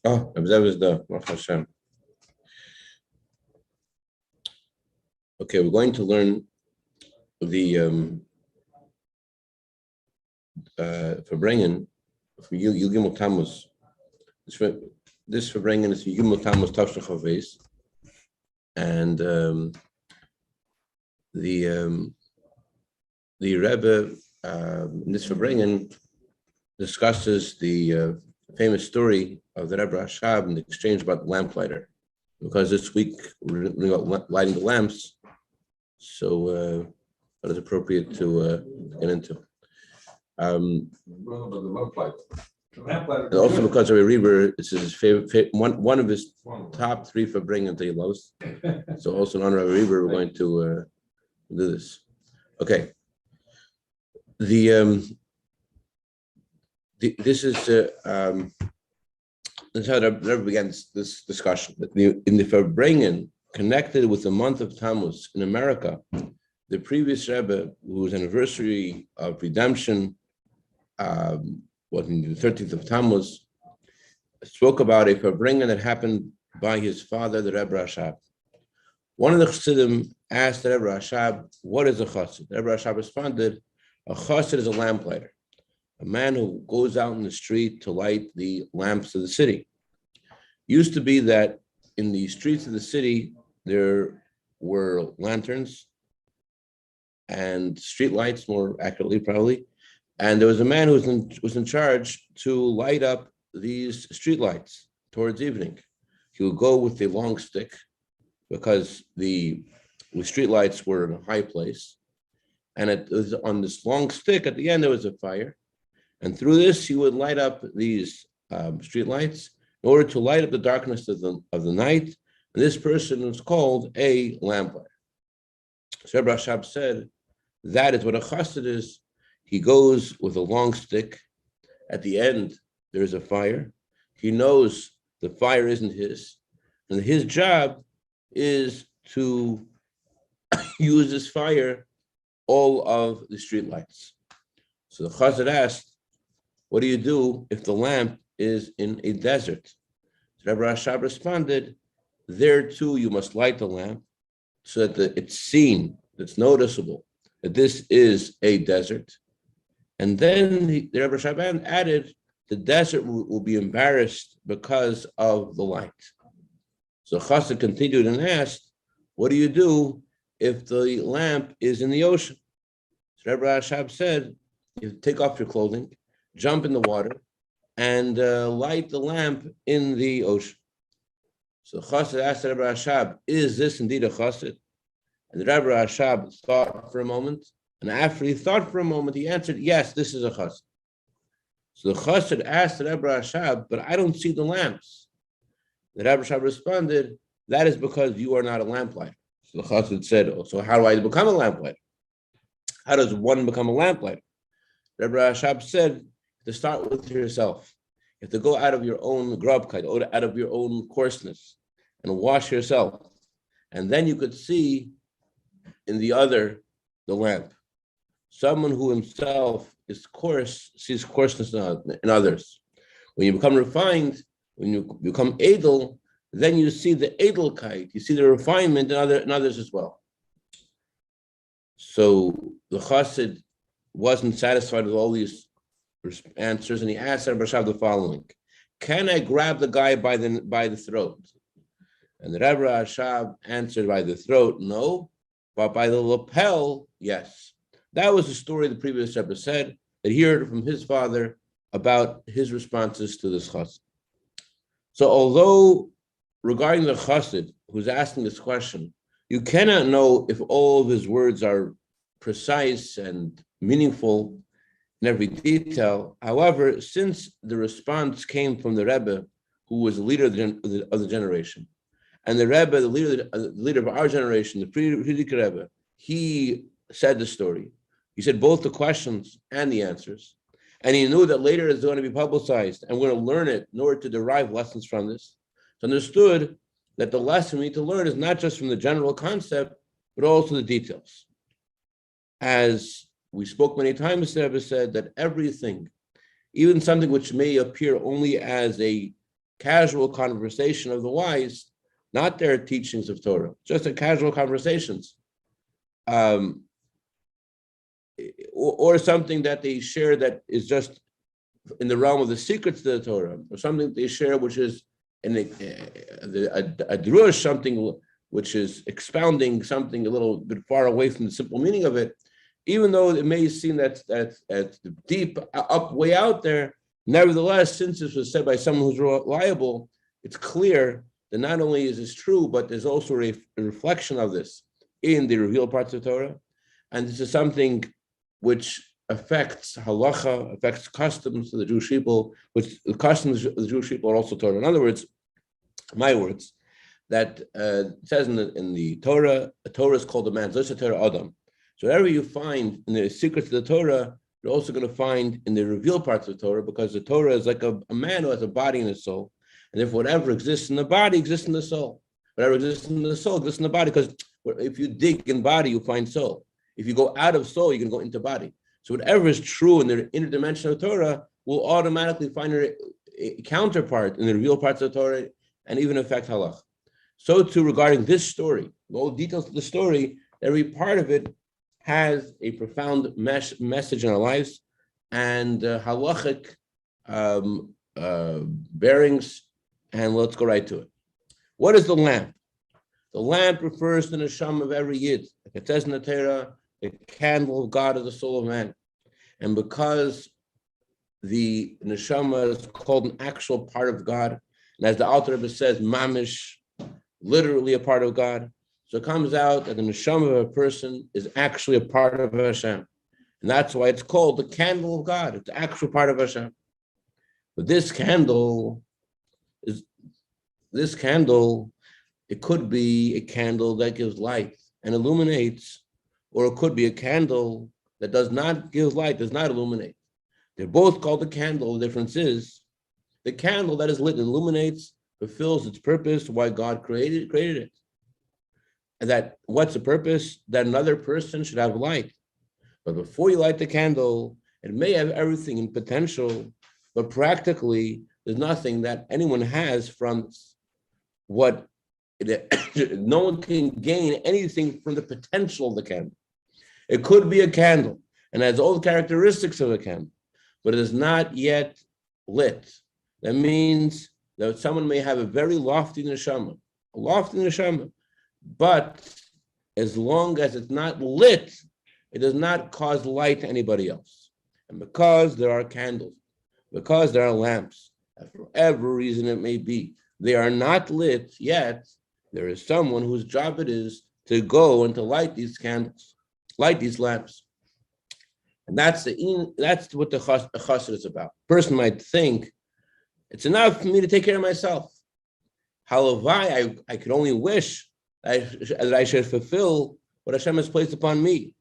Oh, that was the Baruch Hashem. Okay, we're going to learn the Verbringen for Gimmel Taamuz. This Verbringen is Gimmel Taamuz Tafshach Chaves, and the Rebbe in this Verbringen discusses the famous story of the Rebbe Rashab and the exchange about the Lamplighter. Because this week we're lighting the lamps, so that is appropriate to get into. And also because of Rabbi, this is his favorite one of his top three for bringing that he loves. So also in honor of Rabbi, we're going to do this. Okay. This is how the Rebbe began this discussion. In the Verbringen, connected with the month of Taamuz in America, the previous Rebbe, whose anniversary of redemption was in the 13th of Taamuz, spoke about a Verbringen that happened by his father, the Rebbe Rashab. One of the Chassidim asked the Rebbe Rashab, "What is a Chassid?" The Rebbe Rashab responded, "A Chassid is a lamplighter, a man who goes out in the street to light the lamps of the city." Used to be that in the streets of the city, there were lanterns and street lights, more accurately probably, and there was a man who was in charge to light up these street lights towards evening. He would go with a long stick because the street lights were in a high place, and it was on this long stick, at the end there was a fire. And through this, he would light up these street lights in order to light up the darkness of the night. And this person was called a lamplighter. So Rabbi Rashab said, that is what a chassid is. He goes with a long stick. At the end, there's a fire. He knows the fire isn't his. And his job is to use this fire all of the street lights. So the chassid asked, what do you do if the lamp is in a desert? So Rabbi Rashab responded, there too you must light the lamp so that it's seen, it's noticeable that this is a desert. And then the Rabbi Rashab added, the desert will be embarrassed because of the light. So Chassid continued and asked, what do you do if the lamp is in the ocean? So Rabbi Rashab said, you take off your clothing, jump in the water, and light the lamp in the ocean. So Chassid asked Rabbi Rashab, is this indeed a Chassid? And the Rabbi Rashab thought for a moment, and after he thought for a moment, he answered, yes, this is a Chassid. So the Chassid asked the Rabbi Rashab, but I don't see the lamps. The Rabbi Rashab responded, that is because you are not a lamplighter. So the Chassid said, oh, so how do I become a lamplighter? How does one become a lamplighter? Rabbi Rashab said, to start with yourself. You have to go out of your own grubkeit, out of your own coarseness, and wash yourself. And then you could see in the other, the lamp. Someone who himself is coarse sees coarseness in others. When you become refined, when you become edel, then you see the edelkeit, you see the refinement in others as well. So the chassid wasn't satisfied with all these answers, and he asked Rabbi Rashab the following: can I grab the guy by the throat? And the Rabbi Rashab answered, by the throat, no, but by the lapel, yes. That was the story the previous Rebbe said, that he heard from his father about his responses to this chassid. So although regarding the chassid who's asking this question, you cannot know if all of his words are precise and meaningful in every detail. However, since the response came from the Rebbe, who was the leader of the generation, and the Rebbe, the leader of our generation, the Frierdiker Rebbe, he said the story. He said both the questions and the answers. And he knew that later it's going to be publicized, and we're going to learn it in order to derive lessons from this. So understood that the lesson we need to learn is not just from the general concept, but also the details. As we spoke many times, the Rebbe said that everything, even something which may appear only as a casual conversation of the wise, not their teachings of Torah, just a casual conversations, or something that they share that is just in the realm of the secrets of the Torah, or something they share which is a drush, something which is expounding something a little bit far away from the simple meaning of it, even though it may seem that's deep up way out there. Nevertheless, since this was said by someone who's reliable, it's clear that not only is this true, but there's also a reflection of this in the revealed parts of Torah, and this is something which affects halacha, affects customs of the Jewish people, which the customs of the Jewish people are also Torah. In other words, my words, that it says in the Torah, a Torah is called a man, Zos Torah Adam. So whatever you find in the secrets of the Torah, you're also going to find in the revealed parts of the Torah, because the Torah is like a man who has a body and a soul. And if whatever exists in the body exists in the soul. Whatever exists in the soul exists in the body, because if you dig in body, you find soul. If you go out of soul, you can go into body. So whatever is true in the inner dimension of Torah will automatically find a counterpart in the revealed parts of Torah and even affect halach. So too regarding this story, all the details of the story, every part of it has a profound message in our lives and halachic bearings, and let's go right to it. What is the lamp? The lamp refers to the neshama of every yid. Like it says in the Torah, the candle of God is the soul of man. And because the neshama is called an actual part of God, and as the Alter Rebbe says, mamish, literally a part of God, so it comes out that the neshama of a person is actually a part of Hashem. And that's why it's called the candle of God. It's the actual part of Hashem. But this candle, it could be a candle that gives light and illuminates, or it could be a candle that does not give light, does not illuminate. They're both called the candle. The difference is the candle that is lit and illuminates fulfills its purpose, why God created it. And that what's the purpose? That another person should have light. But before you light the candle, it may have everything in potential, but practically there's nothing that anyone has from what no one can gain anything from the potential of the candle. It could be a candle and has all the characteristics of a candle, but it is not yet lit. That means that someone may have a very lofty neshama, but as long as it's not lit, it does not cause light to anybody else. And because there are candles, because there are lamps, and for every reason it may be, they are not lit yet, there is someone whose job it is to go and to light these candles, light these lamps. And that's what the chassid is about. A person might think, it's enough for me to take care of myself. Halavai, I could only wish that I should fulfill what Hashem has placed upon me.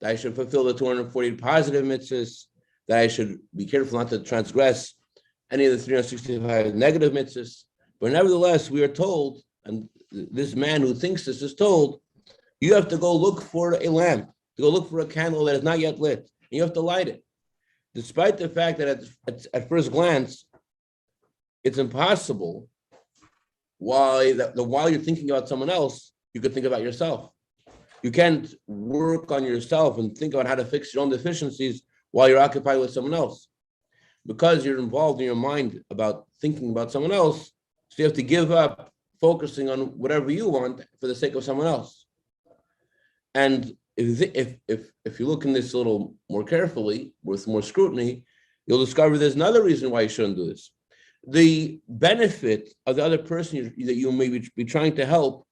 That I should fulfill the 240 positive mitzvahs, that I should be careful not to transgress any of the 365 negative mitzvahs. But nevertheless, we are told, and this man who thinks this is told, you have to go look for a lamp, to go look for a candle that is not yet lit, and you have to light it. Despite the fact that at first glance, it's impossible. While you're thinking about someone else, you could think about yourself. You can't work on yourself and think about how to fix your own deficiencies while you're occupied with someone else. Because you're involved in your mind about thinking about someone else, so you have to give up focusing on whatever you want for the sake of someone else. And if you look in this a little more carefully, with more scrutiny, you'll discover there's another reason why you shouldn't do this. The benefit of the other person that you may be trying to help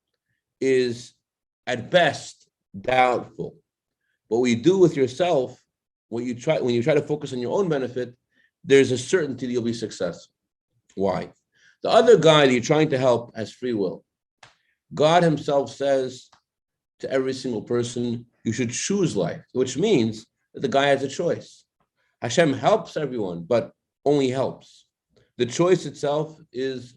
is at best doubtful. What you do with yourself, when you try to focus on your own benefit, there's a certainty that you'll be successful. Why? The other guy that you're trying to help has free will. God himself says to every single person, you should choose life, which means that the guy has a choice. Hashem helps everyone, but only helps. The choice itself is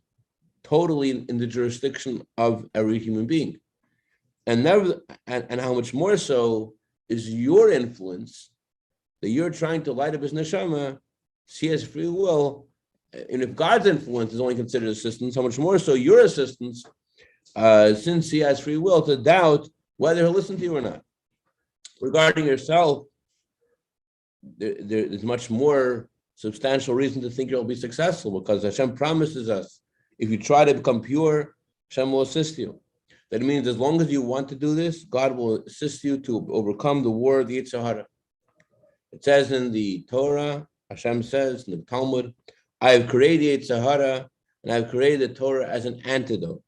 totally in the jurisdiction of every human being. And how much more so is your influence that you're trying to light up his neshama. She has free will, And if God's influence is only considered assistance, how much more so your assistance, since he has free will to doubt whether he'll listen to you or not. Regarding yourself, there's much more substantial reason to think you'll be successful, because Hashem promises us, if you try to become pure, Hashem will assist you. That means as long as you want to do this, God will assist you to overcome the war of the Yetzer Hara. It says in the Torah, Hashem says in the Talmud, I have created Yetzer Hara and I have created the Torah as an antidote.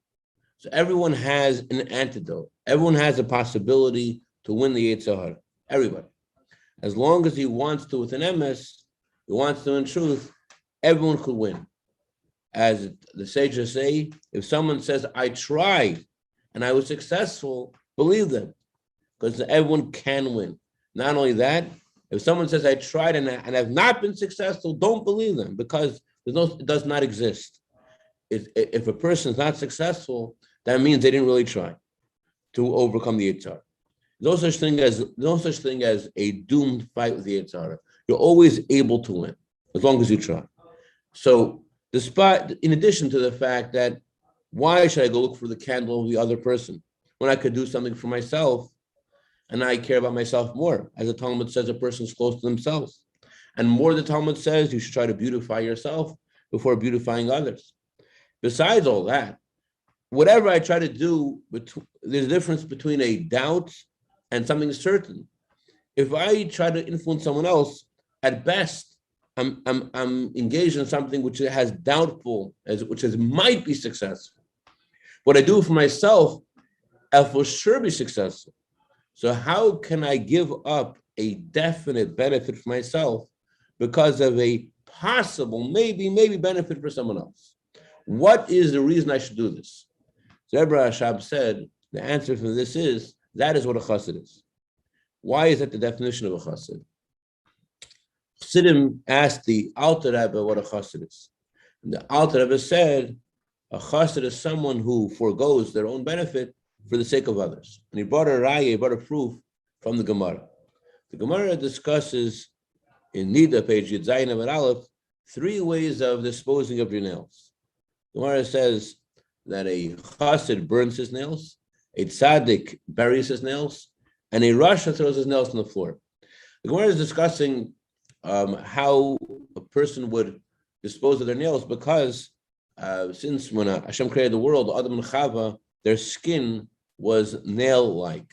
So everyone has an antidote. Everyone has a possibility to win the Yetzer Hara. Everybody. As long as he wants to with an emes, he wants to in truth, everyone could win. As the sages say, if someone says, I tried and I was successful, believe them, because everyone can win. Not only that, if someone says, I tried and have not been successful, don't believe them, because it does not exist. If a person is not successful, that means they didn't really try to overcome the Yetzer Hara. No such thing as a doomed fight with the Yetzer Hara. You're always able to win, as long as you try. So, in addition to the fact that, why should I go look for the candle of the other person when I could do something for myself, and I care about myself more? As the Talmud says, a person is close to themselves. And more, the Talmud says, you should try to beautify yourself before beautifying others. Besides all that, whatever I try to do, there's a difference between a doubt and something certain. If I try to influence someone else, at best, I'm engaged in something which has doubtful, which might be successful. What I do for myself, I'll for sure be successful. So how can I give up a definite benefit for myself because of a possible, maybe benefit for someone else? What is the reason I should do this? So Rebbe Rashab said, the answer for this is, that is what a chassid is. Why is that the definition of a chassid? Chassidim asked the Alter Rebbe what a chassid is. And the Alter Rebbe said, a chassid is someone who forgoes their own benefit for the sake of others. And he brought a raya, he brought a proof from the Gemara. The Gemara discusses in Nida, page Yud Zayin Amud Aleph, 3 ways of disposing of your nails. The Gemara says that a chassid burns his nails, a tzaddik buries his nails, and a rasha throws his nails on the floor. The Gemara is discussing how a person would dispose of their nails, because since when Hashem created the world, Adam and Chava, their skin was nail-like.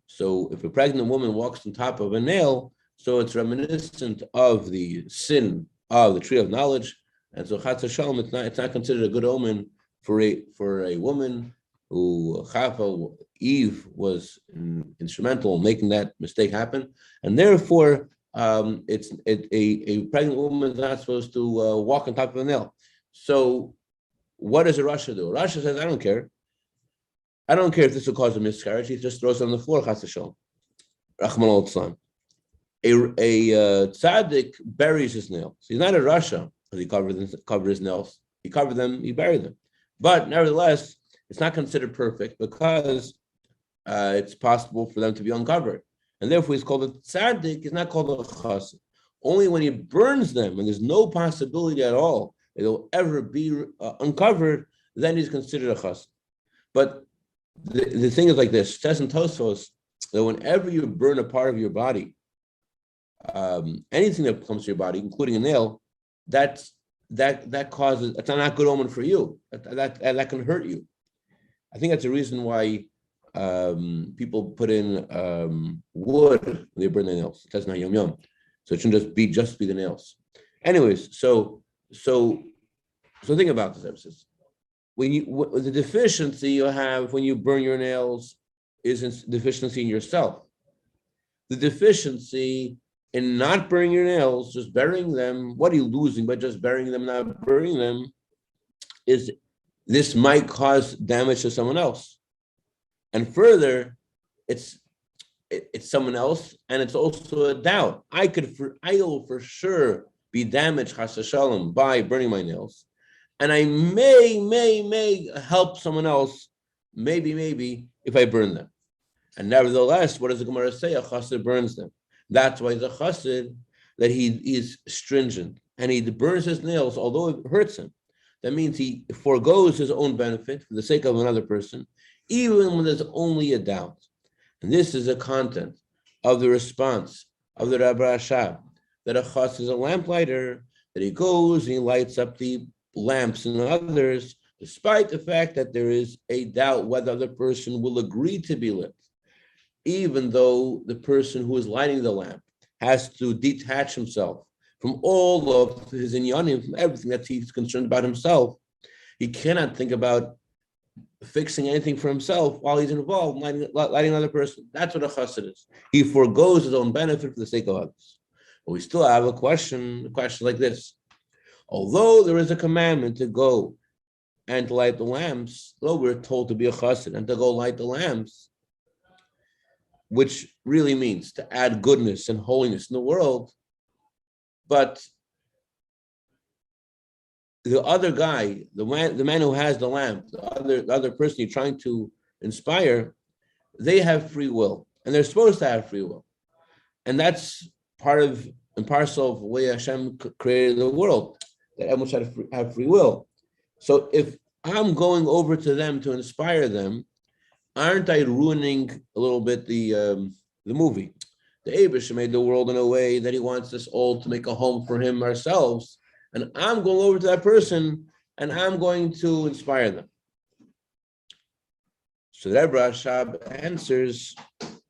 So if a pregnant woman walks on top of a nail, so it's reminiscent of the sin of the tree of knowledge, and so Chatz Hashem, it's not considered a good omen for a woman who Chava, Eve, was instrumental in making that mistake happen, and therefore a pregnant woman is not supposed to walk on top of a nail. So what does a rasha do? A rasha says, I don't care. I don't care if this will cause a miscarriage. He just throws it on the floor. Chatz Hashem. Rachman al-Tzlan. A tzaddik buries his nails. He's not a rasha because he covered his nails. He covered them. He buried them. But nevertheless, it's not considered perfect because it's possible for them to be uncovered. And therefore, he's called a tzaddik. He's not called a chassid. Only when he burns them, and there's no possibility at all that they'll ever be uncovered, then he's considered a chassid. But the thing is like this: it says in Tosfos that whenever you burn a part of your body, anything that comes to your body, including a nail, that causes, it's not a good omen for you. That can hurt you. I think that's the reason why people put in wood when they burn their nails. It says not yom yom, so it shouldn't just be the nails. Anyways, so think about this, emphasis. The deficiency you have when you burn your nails isn't deficiency in yourself. The deficiency in not burning your nails, just burying them, what are you losing by just burying them, not burying them, is this might cause damage to someone else. And further, it's someone else, and it's also a doubt. I will for sure be damaged, chas v'shalom, by burning my nails. And I may help someone else, maybe, if I burn them. And nevertheless, what does the Gemara say? A chassid burns them. That's why he's a chassid, that he is stringent. and he burns his nails, although it hurts him, that means he forgoes his own benefit for the sake of another person, even when there's only a doubt. And this is the content of the response of the Rabbi Rashab, that a chas is a lamplighter, that he goes and he lights up the lamps and others, despite the fact that there is a doubt whether the person will agree to be lit, even though the person who is lighting the lamp has to detach himself from all of his inyanim, from everything that he's concerned about himself. He cannot think about fixing anything for himself while he's involved in lighting another person. That's what a chassid is. He forgoes his own benefit for the sake of others. But we still have a question like this. Although there is a commandment to go and to light the lamps, though we're told to be a chassid and to go light the lamps, which really means to add goodness and holiness in the world, but the other guy, the man who has the lamp, the other person you're trying to inspire, they have free will, and they're supposed to have free will, and that's part of and parcel of the way Hashem created the world, that everyone should have free will. So if I'm going over to them to inspire them, aren't I ruining a little bit the movie? The Eibush made the world in a way that he wants us all to make a home for him ourselves, and I'm going over to that person and I'm going to inspire them. So the Rebbe Rashab answers,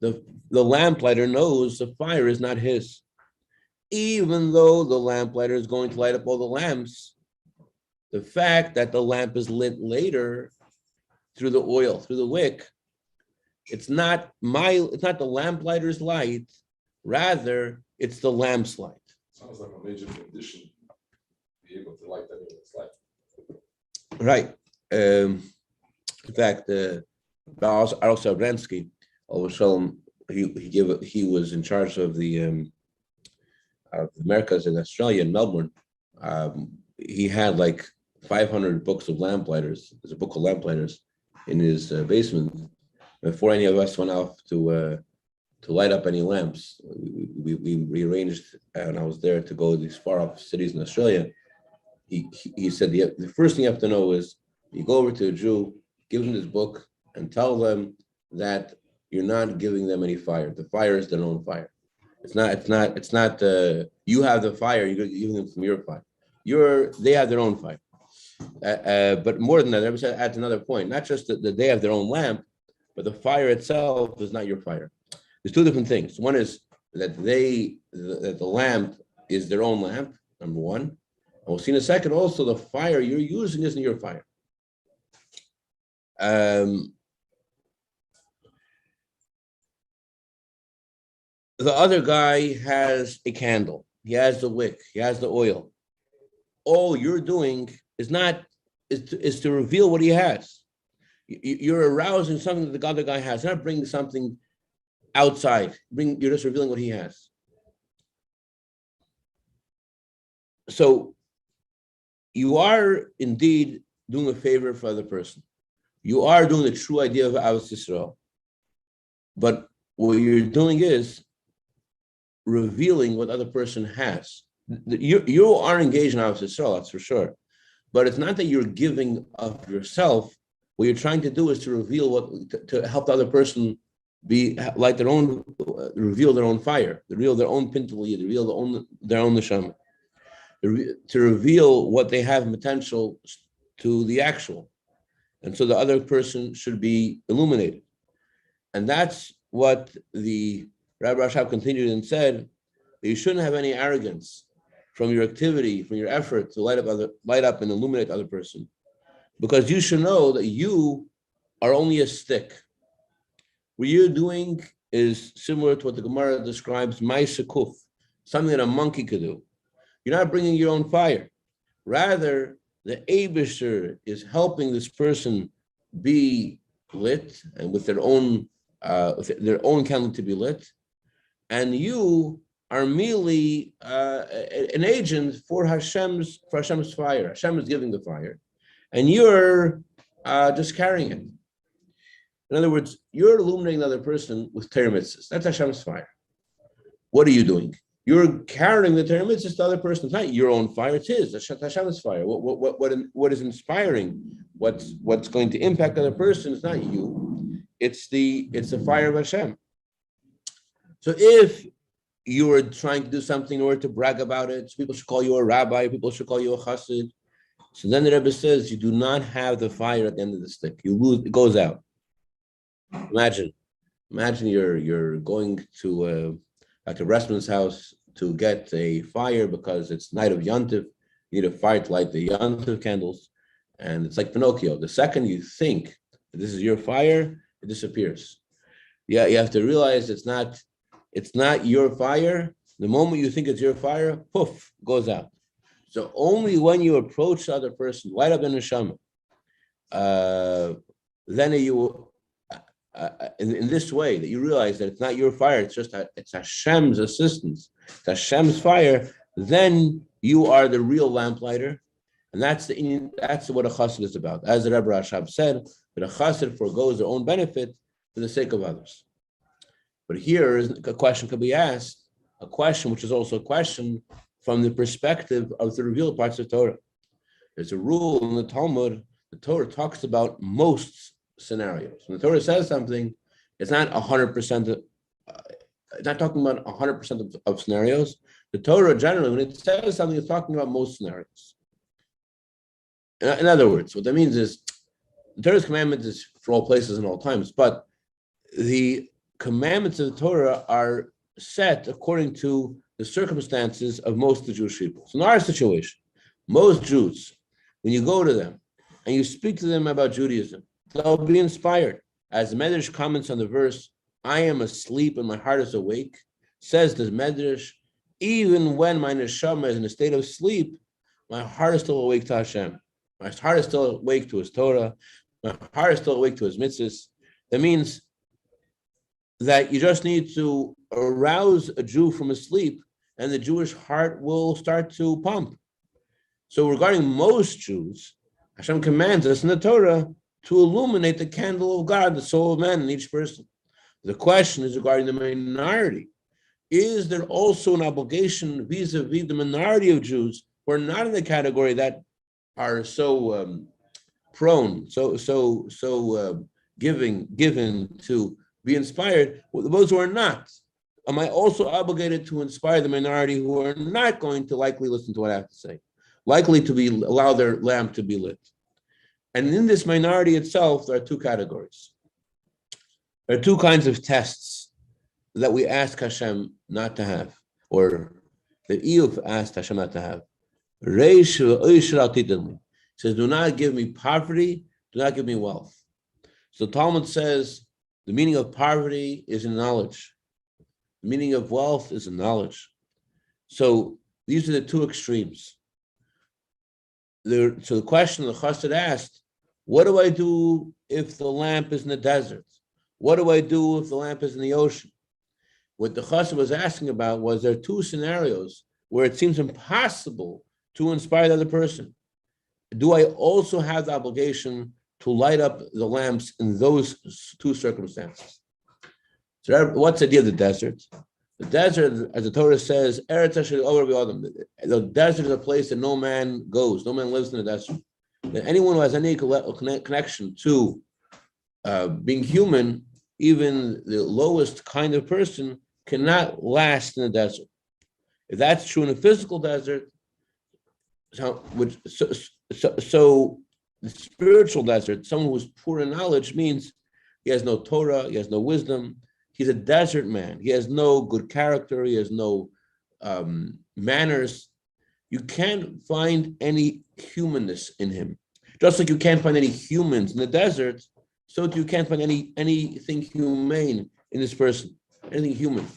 the lamplighter knows the fire is not his. Even though the lamplighter is going to light up all the lamps, the fact that the lamp is lit later through the oil, through the wick, it's not the lamplighter's light, rather it's the lamp's light. Sounds like a major condition to be able to light anyone's light. Right. In fact, Baal Sabrensky, he was in charge of the Americas in Australia, in Melbourne. He had like 500 books of lamplighter's. There's a book of lamplighter's in his basement. Before any of us went off to light up any lamps, we rearranged, and I was there to go to these far off cities in Australia. He said the first thing you have to know is you go over to a Jew, give them this book, and tell them that you're not giving them any fire. The fire is their own fire. It's not. You have the fire. You're giving them from your fire. They have their own fire. But more than that, I said adds another point. Not just that they have their own lamp, but the fire itself is not your fire. There's two different things. One is that the lamp is their own lamp. Number one. And we'll see in a second. Also, the fire you're using isn't your fire. The other guy has a candle. He has the wick. He has the oil. All you're doing is to reveal what he has. You're arousing something that the other guy has. You're not bringing something outside. You're just revealing what he has. So you are indeed doing a favor for the other person. You are doing the true idea of Avos Yisrael. But what you're doing is revealing what the other person has. You are engaged in Avos Yisrael, that's for sure. But it's not that you're giving of yourself. What you're trying to do is to reveal to help the other person be like reveal their own fire, reveal their own pintaliyah, reveal their own neshama, to reveal what they have potential to the actual. And so the other person should be illuminated. And that's what the Rabbi Rashab continued and said, that you shouldn't have any arrogance from your activity, from your effort to light up and illuminate the other person. Because you should know that you are only a stick. What you're doing is similar to what the Gemara describes, ma'aseh, something that a monkey could do. You're not bringing your own fire. Rather, the Eibusher is helping this person be lit and with their own candle to be lit, and you are merely an agent for Hashem's fire. Hashem is giving the fire, and you're just carrying it. In other words, you're illuminating the other person with Torah mitzvahs. That's Hashem's fire. What are you doing? You're carrying the Torah mitzvahs to the other person. It's not your own fire; it's his. It's Hashem's fire. What is inspiring? What's going to impact the other person? It's not you. It's the fire of Hashem. So if you are trying to do something in order to brag about it, so people should call you a rabbi, people should call you a chassid. So then the Rebbe says you do not have the fire at the end of the stick. You lose; it goes out. Imagine you're going to like a restaurant's house to get a fire because it's night of Yontif. You need a fire to light the Yontif candles, and it's like Pinocchio. The second you think that this is your fire, it disappears. Yeah, you have to realize it's not your fire. The moment you think it's your fire, poof, goes out. So only when you approach the other person, light up the neshama, then you, in this way, that you realize that it's not your fire, it's Hashem's assistance, it's Hashem's fire. Then you are the real lamplighter, and that's what a chassid is about. As the Rebbe Rashab said, that a chassid forgoes their own benefit for the sake of others. But here is a question could be asked, a question which is also a question from the perspective of the revealed parts of Torah. There's a rule in the Talmud. The Torah talks about most scenarios. When the Torah says something, it's not 100%. It's not talking about 100% of scenarios. The Torah generally, when it says something, it's talking about most scenarios. In other words, what that means is the Torah's commandment is for all places and all times, but the commandments of the Torah are set according to the circumstances of most of the Jewish people. So in our situation, most Jews, when you go to them and you speak to them about Judaism, they'll be inspired. As the Medrash comments on the verse, I am asleep and my heart is awake, says the Medrash, even when my neshama is in a state of sleep, my heart is still awake to Hashem. My heart is still awake to His Torah. My heart is still awake to His mitzvahs. That means that you just need to arouse a Jew from his sleep and the Jewish heart will start to pump. So regarding most Jews, Hashem commands us in the Torah to illuminate the candle of God, the soul of man in each person. The question is regarding the minority. Is there also an obligation vis-a-vis the minority of Jews who are not in the category that are so prone, given to be inspired? Those who are not, am I also obligated to inspire the minority who are not going to likely listen to what I have to say, likely to allow their lamp to be lit? And in this minority itself, there are two categories. There are two kinds of tests that we ask Hashem not to have, or that Eov asked Hashem not to have. It says, do not give me poverty, do not give me wealth. So Talmud says, the meaning of poverty is in knowledge. The meaning of wealth is in knowledge. So these are the two extremes. So the question the Chassid asked, what do I do if the lamp is in the desert? What do I do if the lamp is in the ocean? What the Chassid was asking about was there are two scenarios where it seems impossible to inspire the other person. Do I also have the obligation to light up the lamps in those two circumstances? So what's the idea of the desert? The desert, as the Torah says, the desert is a place that no man goes, no man lives in the desert. That anyone who has any connection to being human, even the lowest kind of person, cannot last in the desert. If that's true in a physical desert, so the spiritual desert, someone who's poor in knowledge, means he has no Torah, he has no wisdom. He's a desert man. He has no good character. He has no manners. You can't find any humanness in him. Just like you can't find any humans in the desert, so you can't find anything humane in this person, anything human.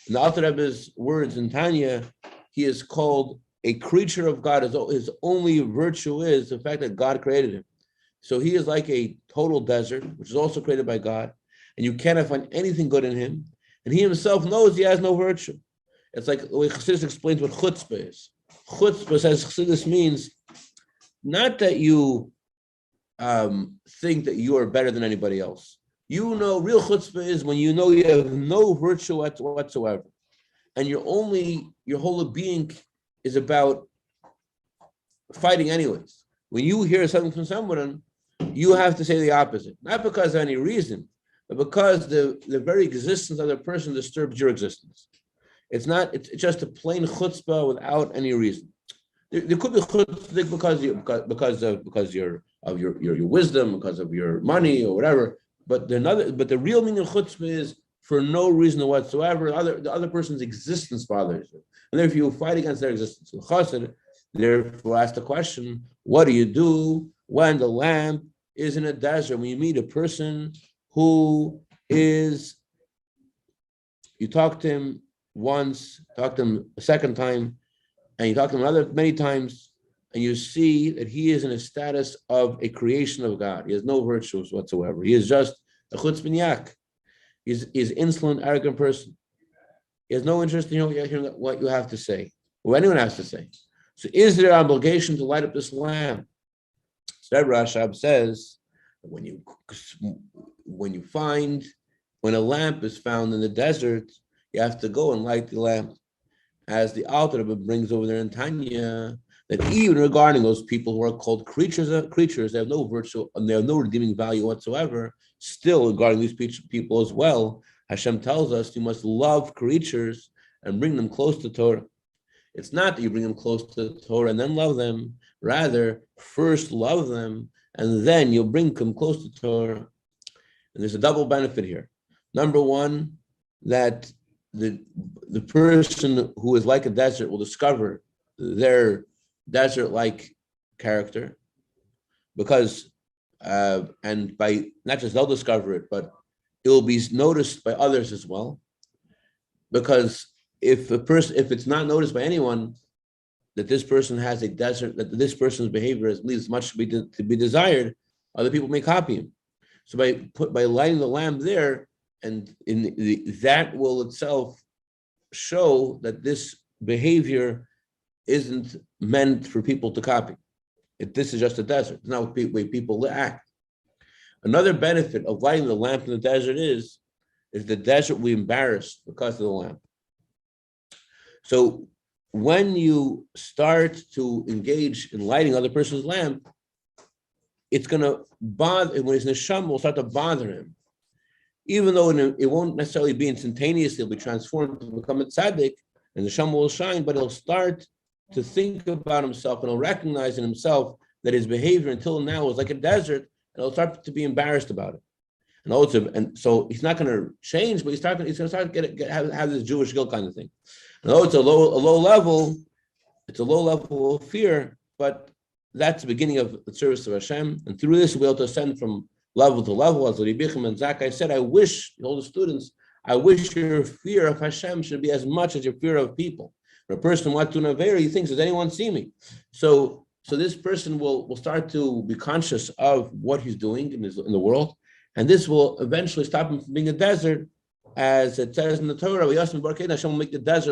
In the Alter Rebbe's words in Tanya, he is called a creature of God. His only virtue is the fact that God created him. So he is like a total desert, which is also created by God, and you cannot find anything good in him. And he himself knows he has no virtue. It's like the way Chassidus explains what chutzpah is. Chutzpah, says Chassidus, means not that you think that you are better than anybody else. You know, real chutzpah is when you know you have no virtue whatsoever. and your whole being is about fighting anyways. When you hear something from someone, you have to say the opposite, not because of any reason, but because the very existence of the person disturbs your existence. It's just a plain chutzpah without any reason. There could be chutzpah because of your wisdom, because of your money or whatever. But the real meaning of chutzpah is for no reason whatsoever. The other person's existence bothers you, and therefore you fight against their existence. Therefore, ask the question: what do you do when the lamp is in a desert? When you meet a person who is, you talk to him once, talk to him a second time, and you talk to him many times, and you see that he is in a status of a creation of God. He has no virtues whatsoever. He is just a chutzpah. He's insolent, arrogant person. He has no interest in hearing what you have to say, or anyone has to say. So is there an obligation to light up this lamp? So Rashab says, when a lamp is found in the desert, you have to go and light the lamp. As the Alter Rebbe brings over there in Tanya, that even regarding those people who are called creatures, they have no virtue and they have no redeeming value whatsoever. Still, regarding these people as well, Hashem tells us you must love creatures and bring them close to Torah. It's not that you bring them close to the Torah and then love them. Rather, first love them and then you'll bring them close to Torah. And there's a double benefit here. Number one, that the person who is like a desert will discover their desert-like character, because and by not just they'll discover it, but it will be noticed by others as well. Because if it's not noticed by anyone that this person has a desert, that this person's behavior leaves much to be desired, other people may copy him. So by lighting the lamp there, and that will itself show that this behavior isn't meant for people to copy. This is just a desert. It's not the way people act. Another benefit of lighting the lamp in the desert is the desert will be embarrassed because of the lamp. So when you start to engage in lighting other person's lamp, it's going to bother, when his neshama will start to bother him. Even though it won't necessarily be instantaneous, he'll be transformed to become a tzaddik, and the neshama will shine, but he'll start to think about himself, and he'll recognize in himself that his behavior until now was like a desert, and he'll start to be embarrassed about it. And so he's not going to change, but he's going to start to have this Jewish guilt kind of thing. And although it's a low level of fear, but that's the beginning of the service of Hashem. And through this, we'll be able to ascend from level to level. As Rabbi and Zakkai said, I wish, all the students, I wish your fear of Hashem should be as much as your fear of people. When a person wants to Naveira, he thinks, does anyone see me? So this person will start to be conscious of what he's doing in the world, and this will eventually stop him from being a desert, as it says in the Torah, Hashem will make the desert